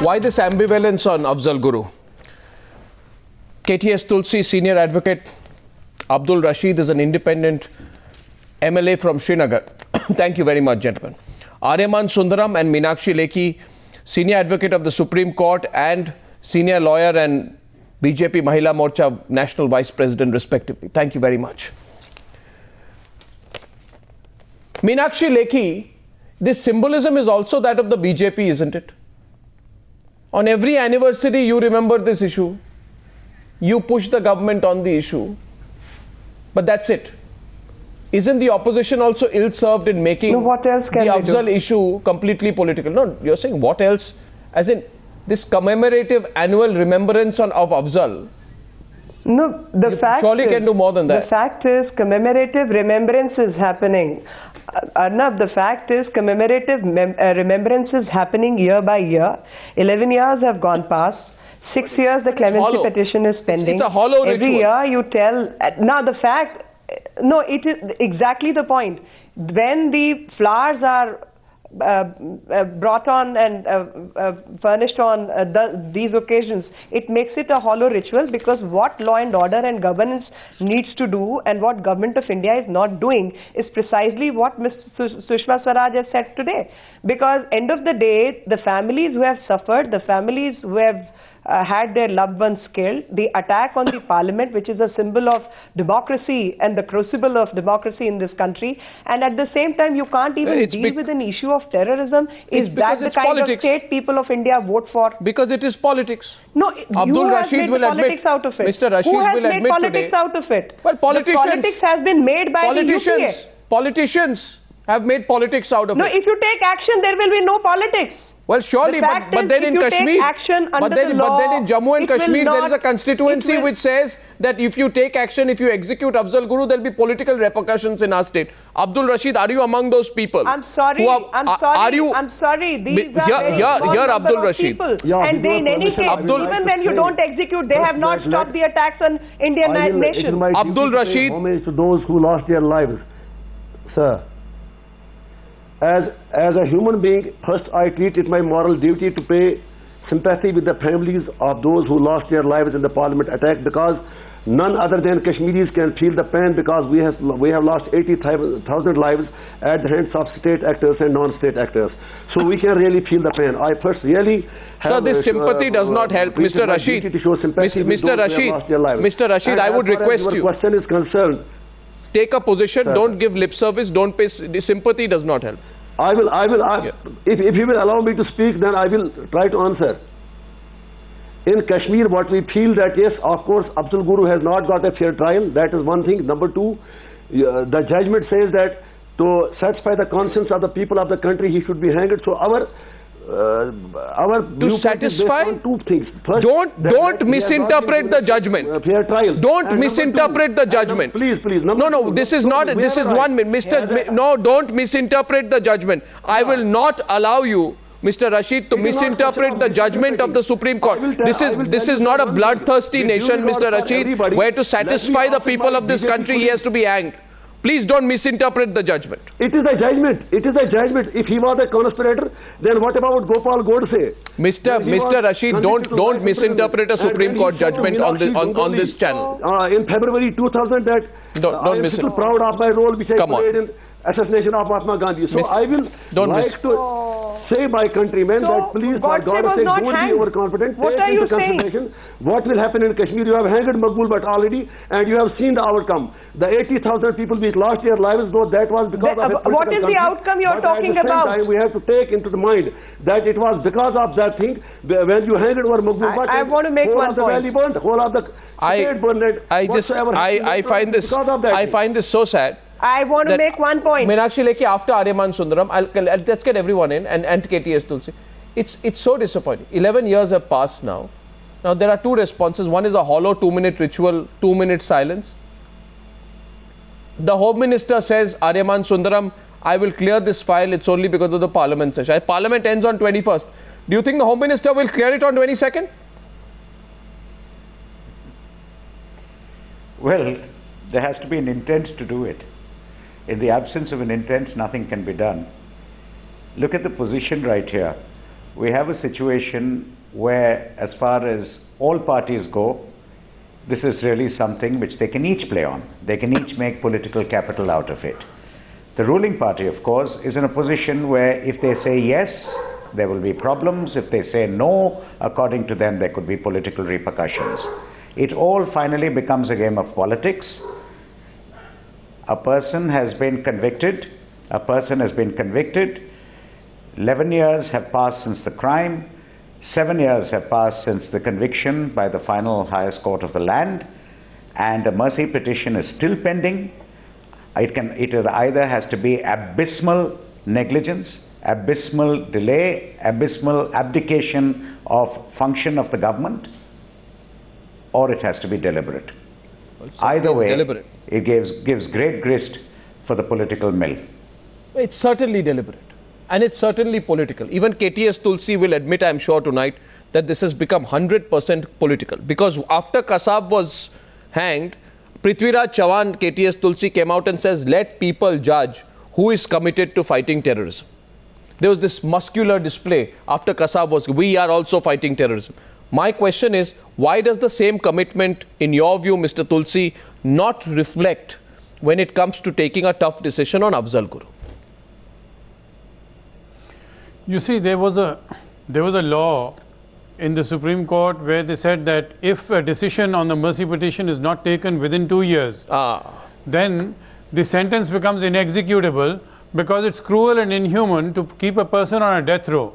Why this ambivalence on Afzal Guru? KTS Tulsi, senior advocate. Abdul Rashid is an independent MLA from Srinagar. Thank you very much, gentlemen. Aryaman Sundaram and Meenakshi Lekhi, senior advocate of the Supreme Court and senior lawyer and BJP Mahila Morcha national vice president respectively. Thank you very much. Meenakshi Lekhi, this symbolism is also that of the BJP, isn't it? On every anniversary you remember this issue. You push the government on the issue. But that's it. Isn't the opposition also ill-served in making the Afzal issue completely political? No, you're saying what else? As in this commemorative annual remembrance of Afzal. No, the fact surely is, can do more than that. The fact is commemorative remembrance is happening. Arnab, the fact is commemorative remembrance is happening year by year. 11 years have gone past. 6 years the clemency petition is pending. It's a hollow Every ritual. year you tell. Now the fact, no, it is exactly the point. When the flowers are brought on and furnished on these occasions, it makes it a hollow ritual, because what law and order and governance needs to do and what Government of India is not doing is precisely what Ms. Sushma Swaraj has said today. Because end of the day, the families who have suffered, the families who have had their loved ones killed, the attack on the parliament, which is a symbol of democracy and the crucible of democracy in this country, and at the same time you can't even deal with an issue of terrorism. Is that the kind of state people of India vote for? Because it is politics. No, Abdul Rashid will admit out of it. Mr. Rashid will admit today. Who has made politics out of it? Well, politicians. The politics has been made by the UPA. Politicians have made politics out of it. No, if you take action, there will be no politics. Well, surely, but then in Kashmir, but then in Jammu and Kashmir, there is a constituency which says that if you take action, if you execute Afzal Guru, there will be political repercussions in our state. Abdul Rashid, are you among those people? I'm sorry. I'm sorry. These are here, Abdul Rashid. And they, in any case, even when you don't execute, they have not stopped the attacks on Indian nation. Abdul Rashid. To those who lost their lives, sir. As a human being, first I treat it my moral duty to pay sympathy with the families of those who lost their lives in the parliament attack, because none other than Kashmiris can feel the pain, because we have lost 80,000 lives at the hands of state actors and non-state actors. So we can really feel the pain. I first really have, so this sympathy does not help, Mr. Rashid. Mr. Rashid, I would request you. Your question is concerned. Take a position, don't give lip service, don't pay, sympathy does not help. If you will allow me to speak, then I will try to answer. In Kashmir, what we feel that, yes, of course, Afzal Guru has not got a fair trial. That is one thing. Number two, the judgment says that to satisfy the conscience of the people of the country, he should be hanged. So our to satisfy two things. First, don't misinterpret the judgment. Fair trial. Don't misinterpret the judgment. Please. No, this is not. This is 1 minute, no, don't misinterpret the judgment. I will not allow you, Mr. Rashid, to misinterpret the judgment of the Supreme Court. This is not a bloodthirsty nation, Mr. Rashid, where to satisfy the people of this country he has to be hanged. Please don't misinterpret the judgment. It is a judgment. It is a judgment. If he was a conspirator, then what about Gopal Godse? Mr. Rashid, don't misinterpret a Supreme Court judgment on this channel. In February 2000, that I am still proud of my role which I played in assassination of Mahatma Gandhi. So I will like to say my countrymen that please, for God's sake, don't be overconfident. What are you saying? What will happen in Kashmir? You have hanged Maqbool Bhatt already, and you have seen the outcome. The 80,000 people which lost their lives, though that was because of a what is the outcome you are talking about? At the same time, we have to take into the mind that it was because of that thing when you hanged over Maqbool Bhatt. I want to make one point. Whole of the state burned. I find this so sad. I want to make one point. Meenakshi Lekhi, after Aryaman Sundaram, let's get everyone in, and KTS Tulsi. It's so disappointing. 11 years have passed now. Now there are two responses. One is a hollow 2-minute ritual, 2-minute silence. The Home Minister says, Aryaman Sundaram, I will clear this file. It's only because of the Parliament session. Parliament ends on 21st. Do you think the Home Minister will clear it on 22nd? Well, there has to be an intent to do it. In the absence of an intent, nothing can be done. Look at the position right here. we have a situation where, as far as all parties go, this is really something which they can each play on. They can each make political capital out of it. The ruling party, of course, is in a position where if they say yes, there will be problems. If they say no, according to them, there could be political repercussions. It all finally becomes a game of politics. A person has been convicted. 11 years have passed since the crime. 7 years have passed since the conviction by the final highest court of the land, and a mercy petition is still pending. It either has to be abysmal negligence, abysmal delay, abysmal abdication of function of the government, or it has to be deliberate. Well, either way, deliberate. It gives great grist for the political mill. It's certainly deliberate. And it's certainly political. Even KTS Tulsi will admit, I'm sure tonight, that this has become 100% political. Because after Kasab was hanged, Prithviraj Chavan, KTS Tulsi came out and says, let people judge who is committed to fighting terrorism. There was this muscular display after Kasab was, we are also fighting terrorism. My question is, why does the same commitment, in your view, Mr. Tulsi, not reflect when it comes to taking a tough decision on Afzal Guru? You see, there was a law in the Supreme Court where they said that if a decision on the mercy petition is not taken within 2 years, then the sentence becomes inexecutable, because it's cruel and inhuman to keep a person on a death row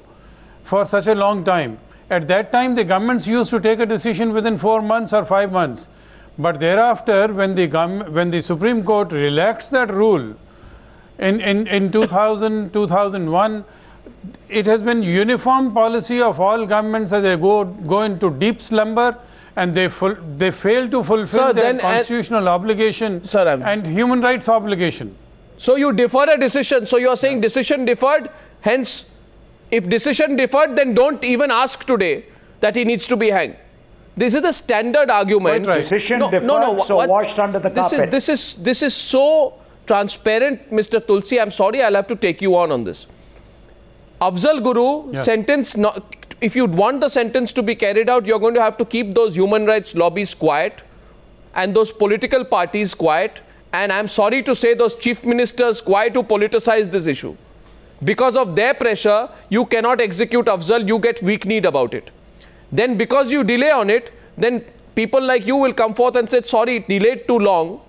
for such a long time. At that time, the governments used to take a decision within 4 months or 5 months. But thereafter, when the Supreme Court relaxed that rule in 2001, it has been uniform policy of all governments that they go into deep slumber, and they fail to fulfill their constitutional obligation and human rights obligation. So you defer a decision. So you are saying decision deferred. Hence, if decision deferred, then don't even ask today that he needs to be hanged. This is the standard argument. Right. Decision deferred, so washed under the carpet. This is so transparent, Mr. Tulsi. I'm sorry, I'll have to take you on this. Afzal Guru, sentence, if you want the sentence to be carried out, you're going to have to keep those human rights lobbies quiet and those political parties quiet. And I'm sorry to say, those chief ministers quiet to politicize this issue. Because of their pressure, you cannot execute Afzal, you get weak-kneed about it. Then because you delay on it, then people like you will come forth and say, sorry, it delayed too long.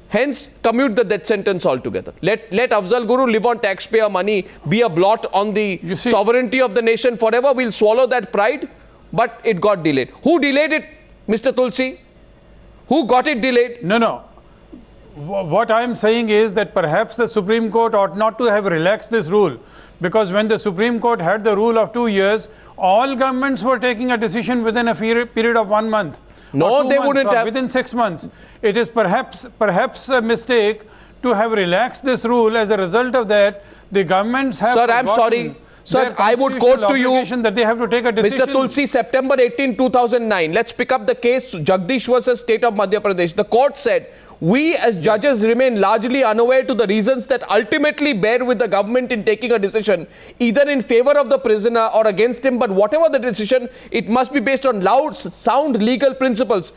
Hence, commute the death sentence altogether. Let Afzal Guru live on taxpayer money, be a blot on the sovereignty of the nation forever. We'll swallow that pride, but it got delayed. Who delayed it, Mr. Tulsi? Who got it delayed? No. What I am saying is that perhaps the Supreme Court ought not to have relaxed this rule, because when the Supreme Court had the rule of 2 years, all governments were taking a decision within a period of 1 month. No, they wouldn't have. Within 6 months. It is perhaps a mistake to have relaxed this rule. As a result of that, the governments have. Sir, I'm sorry. Sir, I would quote to you, that they have to take a decision. Mr. Tulsi, September 18, 2009. Let's pick up the case Jagdish versus State of Madhya Pradesh. The court said, we as judges remain largely unaware to the reasons that ultimately bear with the government in taking a decision, either in favor of the prisoner or against him. But whatever the decision, it must be based on sound legal principles.